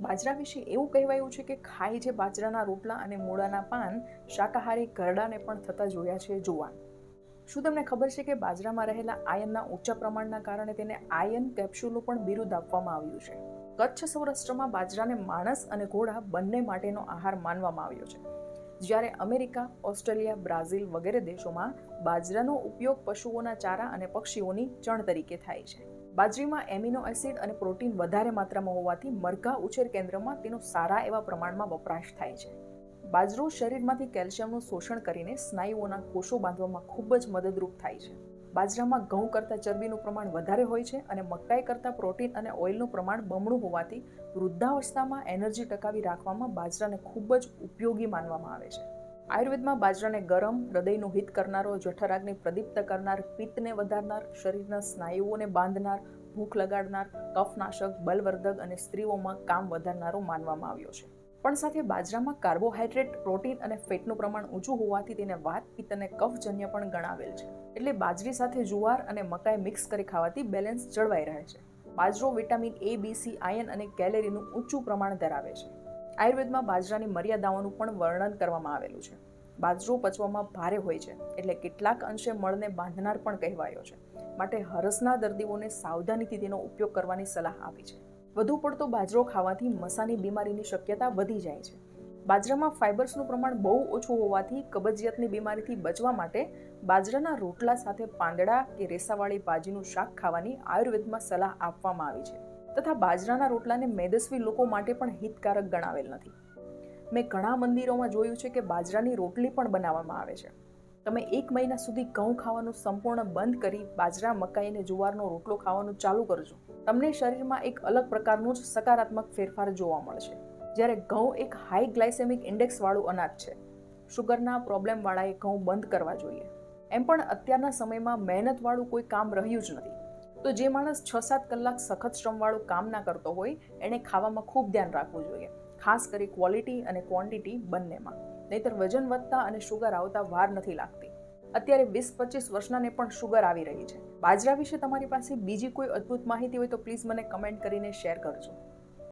બાજરા વિશે એવું કહેવાયું છે કે ખાય છે બાજરાના રોટલા અને મૂળાના પાન, શાકાહારી ઘરડાને પણ થતા જોયા છે જુવાન. શું તમને ખબર છે કે બાજરામાં રહેલા આયનના ઊંચા પ્રમાણના કારણે તેને આયન કેપ્સ્યુલનું પણ બિરુદ આપવામાં આવ્યું છે. કચ્છ સૌરાષ્ટ્રમાં બાજરાને માણસ અને ઘોડા બંને માટેનો આહાર માનવામાં આવ્યો છે. જ્યારે અમેરિકા, ઓસ્ટ્રેલિયા, બ્રાઝિલ વગેરે દેશોમાં બાજરાનો ઉપયોગ પશુઓના ચારા અને પક્ષીઓની ચણ તરીકે થાય છે. બાજરીમાં એમિનો એસિડ અને પ્રોટીન વધારે માત્રામાં હોવાથી મરઘા ઉછેર કેન્દ્રમાં તેનો સારા એવા પ્રમાણમાં વપરાશ થાય છે. બાજરો શરીરમાંથી કેલ્શિયમનું શોષણ કરીને સ્નાયુઓના કોષો બાંધવામાં ખૂબ જ મદદરૂપ થાય છે. બાજરામાં ઘઉં કરતાં ચરબીનું પ્રમાણ વધારે હોય છે અને મકાઈ કરતાં પ્રોટીન અને ઓઇલનું પ્રમાણ બમણું હોવાથી વૃદ્ધાવસ્થામાં એનર્જી ટકાવી રાખવામાં બાજરાને ખૂબ જ ઉપયોગી માનવામાં આવે છે. આયુર્વેદમાં બાજરાને ગરમ, હૃદયનું હિત કરનારો, જઠરાગ્નિ પ્રદીપ્ત કરનાર, પિત્તને વધારનાર, શરીરના સ્નાયુઓને બાંધનાર, ભૂખ લગાડનાર, કફનાશક, બલવર્ધક અને સ્ત્રીઓમાં કામ વધારનારો માનવામાં આવ્યો છે. પણ સાથે બાજરામાં કાર્બોહાઈડ્રેટ, પ્રોટીન અને ફેટનું પ્રમાણ ઊંચું હોવાથી તેને વાત, પિત્ત અને કફજન્ય પણ ગણાવેલ છે. એટલે બાજરી સાથે જુવાર અને મકાઈ મિક્સ કરી ખાવાથી બેલેન્સ જળવાઈ રહે છે. બાજરો vitamin A, B, C, iron અને કેલેરીનું ઊંચું પ્રમાણ ધરાવે છે. આયુર્વેદમાં બાજરાની મર્યાદાઓનું પણ વર્ણન કરવામાં આવેલું છે. બાજરો પચવામાં ભારે હોય છે, એટલે કેટલાક અંશે મળને બાંધનાર પણ કહેવાયો છે. માટે હરસના દર્દીઓને સાવધાનીથી તેનો ઉપયોગ કરવાની સલાહ આપી છે. વધુ પડતો બાજરો ખાવાથી મસાની બીમારીની શક્યતા વધી જાય છે. બાજરામાં ફાઇબર્સનું પ્રમાણ બહુ ઓછું હોવાથી કબજિયાતની બીમારીથી બચવા માટે બાજરાના રોટલા સાથે પાંદડા કે રેસાવાળી ભાજીનું શાક ખાવાની આયુર્વેદમાં સલાહ આપવામાં આવી છે. તથા બાજરાના રોટલાને મેદસ્વી લોકો માટે પણ હિતકારક ગણાવેલ નથી. મેં ઘણા મંદિરોમાં જોયું છે કે બાજરાની રોટલી પણ બનાવવામાં આવે છે. તમે 1 મહિના સુધી ઘઉં ખાવાનું સંપૂર્ણ બંધ કરી બાજરા, મકાઈ અને જુવારનો રોટલો ખાવાનું ચાલુ કરજો. તમને શરીરમાં એક અલગ પ્રકારનું જ સકારાત્મક ફેરફાર જોવા મળશે. જ્યારે ઘઉં એક હાઈ ગ્લાયસેમિક ઇન્ડેક્સવાળું અનાજ છે. શુગરના પ્રોબ્લેમવાળાએ ઘઉં બંધ કરવા જોઈએ. એમ પણ અત્યારના સમયમાં મહેનતવાળું કોઈ કામ રહ્યું જ નથી. તો જે માણસ 6-7 કલાક સખત શ્રમવાળું કામ ના કરતો હોય એણે ખાવામાં ખૂબ ધ્યાન રાખવું જોઈએ, ખાસ કરી ક્વોલિટી અને ક્વોન્ટિટી બંનેમાં. નહીતર વજન વધતા અને શુગર આવતા વાર નથી લાગતી. અત્યારે 20-25 વર્ષનાને પણ શુગર આવી રહી છે. બાજરા વિશે તમારી પાસે બીજી કોઈ અદ્ભુત માહિતી હોય તો પ્લીઝ મને કમેન્ટ કરીને શેર કરજો.